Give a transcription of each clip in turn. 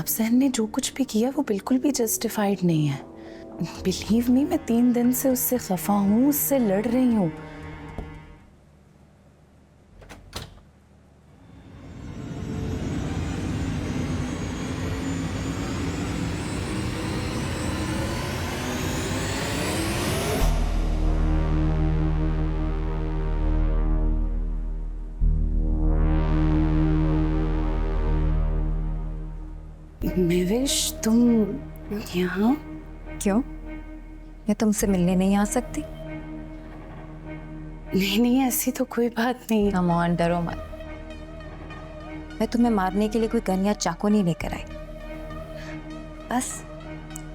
अफजल ने जो कुछ भी किया वो बिल्कुल भी जस्टिफाइड नहीं है। बिलीव मी, मैं 3 दिन से उससे खफा हूँ, उससे लड़ रही हूँ। महविश, तुम यहाँ? क्यों? मैं तुमसे मिलने नहीं आ सकती? नहीं नहीं, ऐसी तो कोई बात नहीं। कम ऑन, डरो मत। मैं तुम्हें मारने के लिए कोई गन या चाकू नहीं लेकर आई। बस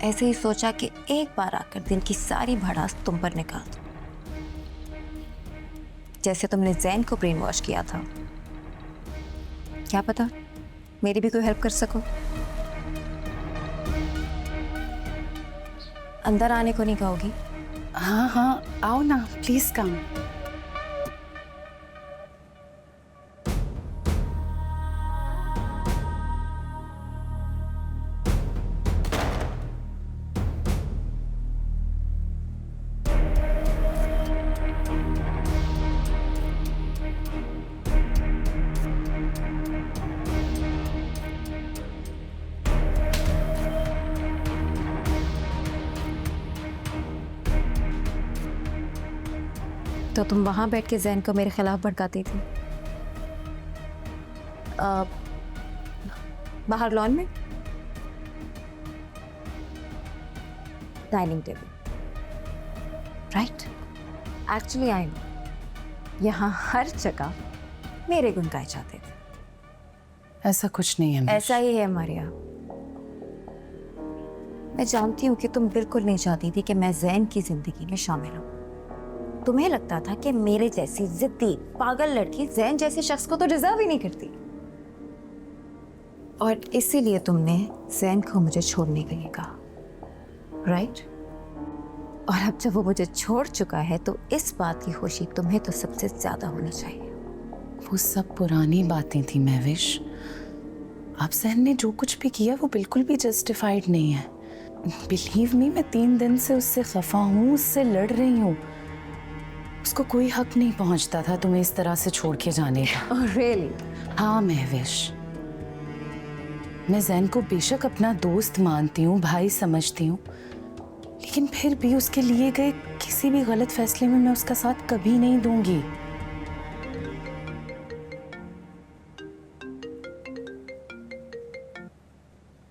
ऐसे ही सोचा कि एक बार आकर दिन की सारी भड़ास तुम पर निकाल दूं। जैसे तुमने जैन को ब्रेन वॉश किया था। क्या पता मेरी भी कोई हेल्प कर सको। अंदर आने को नहीं कहोगी? हाँ हाँ, आओ ना, प्लीज कम। तो तुम वहां बैठ के जैन को मेरे खिलाफ भड़काती थी। बाहर लॉन में dining table, right? Actually I know यहाँ हर जगह मेरे गुण गाए जाते थे। ऐसा कुछ नहीं है। ऐसा ही है मारिया। मैं जानती हूँ कि तुम बिल्कुल नहीं चाहती थी कि मैं जैन की जिंदगी में शामिल हूँ। तुम्हें लगता था कि मेरे जैसी जिद्दी पागल लड़की जैन जैसे शख्स को तो डिजर्व ही नहीं करती, और इसीलिए तुमने जैन को मुझे छोड़ने के लिए कहा, राइट? और अब जब वो मुझे छोड़ चुका है तो इस बात की खुशी तुम्हें तो सबसे ज्यादा होनी चाहिए। वो सब पुरानी बातें थी महविश। अफजल ने जो कुछ भी किया वो बिल्कुल भी जस्टिफाइड नहीं है। बिलीव मी, मैं 3 दिन से उससे खफा हूँ, उससे लड़ रही हूँ। उसको कोई हक नहीं पहुंचता था तुम्हें इस तरह से छोड़ के जाने का। Oh, really? हाँ महविश, मैं जैन को बेशक अपना दोस्त मानती हूँ, भाई समझती हूँ, लेकिन फिर भी उसके लिए गए किसी भी गलत फैसले में मैं उसका साथ कभी नहीं दूंगी।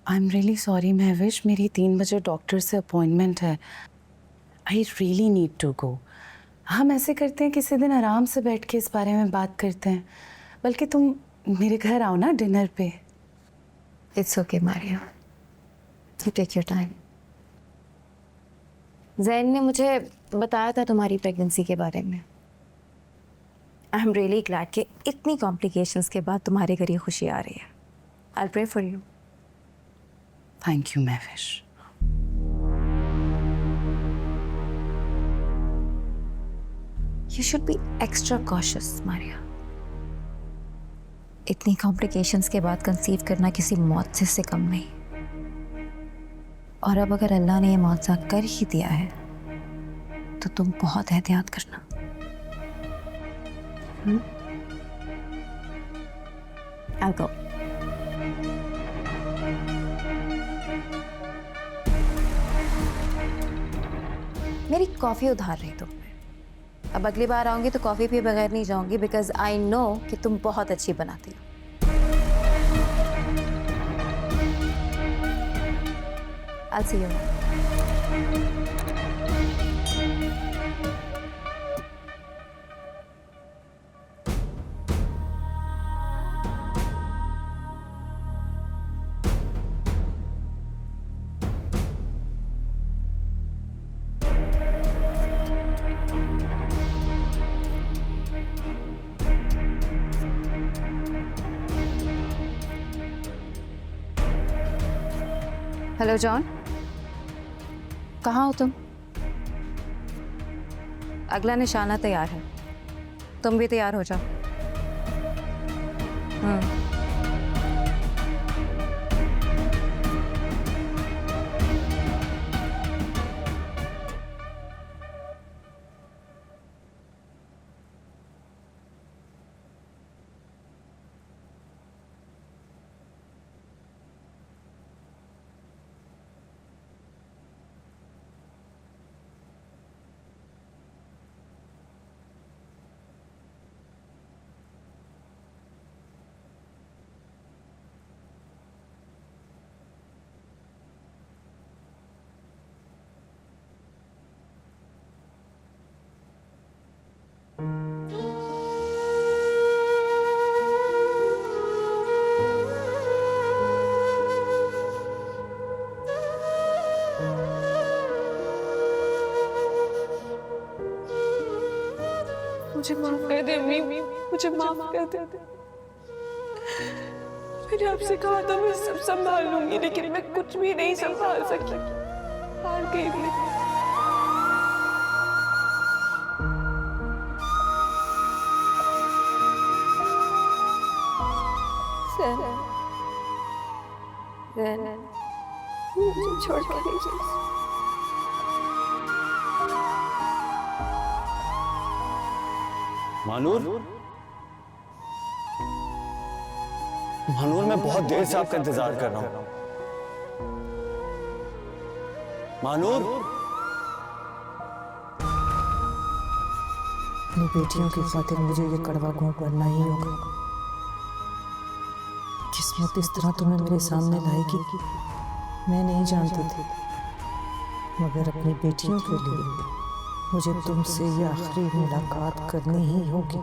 I am really sorry Mahvish, मेरी 3 बजे डॉक्टर से अपॉइंटमेंट है। I really need to go. हम ऐसे करते हैं, किसी दिन आराम से बैठ के इस बारे में बात करते हैं। बल्कि तुम मेरे घर आओ ना डिनर पे। It's okay Maria, you take your time. Jain ने मुझे बताया था तुम्हारी प्रेगनेंसी के बारे में। आई एम रियली ग्लैड कि इतनी कॉम्प्लिकेशंस के बाद तुम्हारे घर ये खुशी आ रही है। I will pray for you. Thank you Mahvish. You should be extra cautious, Maria. इतनी कॉम्प्लिकेशंस के बाद कंसीव करना किसी मौत से कम नहीं। और अब अगर अल्लाह ने ये मुआवजा कर ही दिया है तो तुम बहुत एहतियात करना। I'll go. मेरी कॉफी उधार रही तुम पे। अब अगली बार आऊंगी तो कॉफी पिए बगैर नहीं जाऊंगी, बिकॉज आई नो कि तुम बहुत अच्छी बनाती हो। I'll see you. Hello John, कहाँ हो तुम? अगला निशाना तैयार है, तुम भी तैयार हो जाओ। मुझे माफ कर दे अम्मी, मुझे माफ कर दे। मैंने आपसे कहा था मैं सब संभाल लूंगी, लेकिन मैं कुछ भी नहीं संभाल सकी, हार गई मैं। मुझे छोड़ के नहीं जा। मानूर, मानूर, मैं बहुत देर से आपका इंतजार कर रहा हूं। मानूर, अपनी बेटियों की खातिर मुझे ये कड़वा घूंट भरना ही होगा। किस्मत इस तरह तुम्हें मेरे सामने लाएगी मैं नहीं जानती थी, मगर अपनी बेटियों के लिए मुझे तुमसे ये आखिरी मुलाकात करनी ही होगी।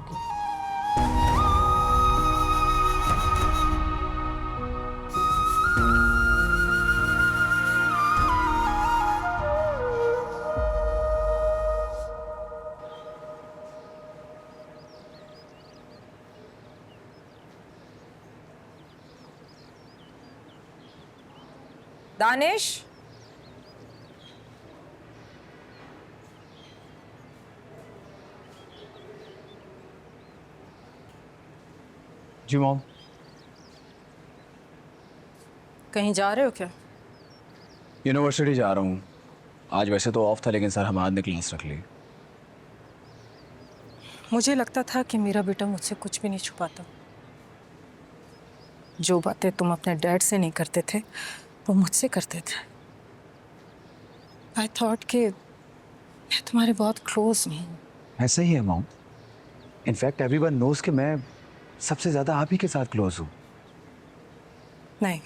दानिश, जी मॉम। कहीं जा रहे हो क्या? यूनिवर्सिटी जा रहा हूँ। आज वैसे तो ऑफ था, लेकिन सर हमाद ने क्लास रख ली। मुझे लगता था कि मेरा बेटा मुझसे कुछ भी नहीं छुपाता। जो बातें तुम अपने डैड से नहीं करते थे वो मुझसे करते थे। आई थॉट कि मैं तुम्हारे बहुत क्लोज हूँ। ऐसा ही है मॉम। इनफैक्ट एवरीवन नोज कि मैं सबसे ज़्यादा आप ही के साथ क्लोज हूँ। नहीं,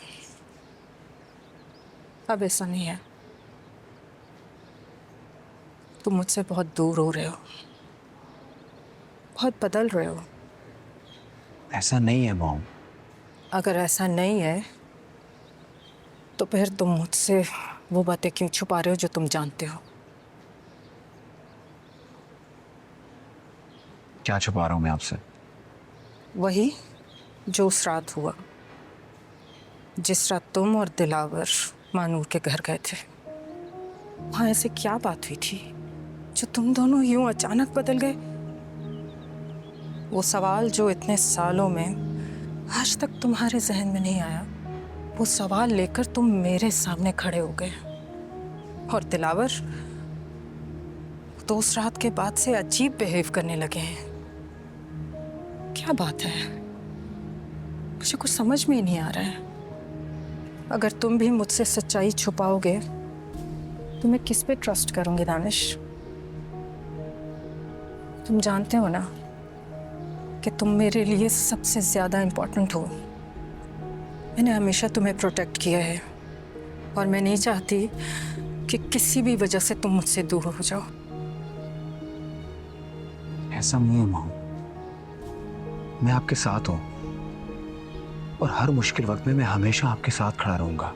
अब ऐसा नहीं है। तुम मुझसे बहुत दूर हो रहे हो, बहुत बदल रहे हो। ऐसा नहीं है मॉम। अगर ऐसा नहीं है तो फिर तुम मुझसे वो बातें क्यों छुपा रहे हो जो तुम जानते हो? क्या छुपा रहा हूँ मैं आपसे? वही जो उस रात हुआ, जिस रात तुम और दिलावर मानूर के घर गए थे। वहाँ ऐसे क्या बात हुई थी जो तुम दोनों यूं अचानक बदल गए? वो सवाल जो इतने सालों में आज तक तुम्हारे जहन में नहीं आया, वो सवाल लेकर तुम मेरे सामने खड़े हो गए। और दिलावर तो उस रात के बाद से अजीब बिहेव करने लगे हैं। क्या बात है? मुझे कुछ समझ में ही नहीं आ रहा है। अगर तुम भी मुझसे सच्चाई छुपाओगे तो मैं किस पे ट्रस्ट करूंगी दानिश? तुम जानते हो ना कि तुम मेरे लिए सबसे ज्यादा इम्पोर्टेंट हो। मैंने हमेशा तुम्हें प्रोटेक्ट किया है और मैं नहीं चाहती कि किसी भी वजह से तुम मुझसे दूर हो जाओ। ऐसा नहीं है मॉम। मैं आपके साथ हूँ और हर मुश्किल वक्त में मैं हमेशा आपके साथ खड़ा रहूंगा।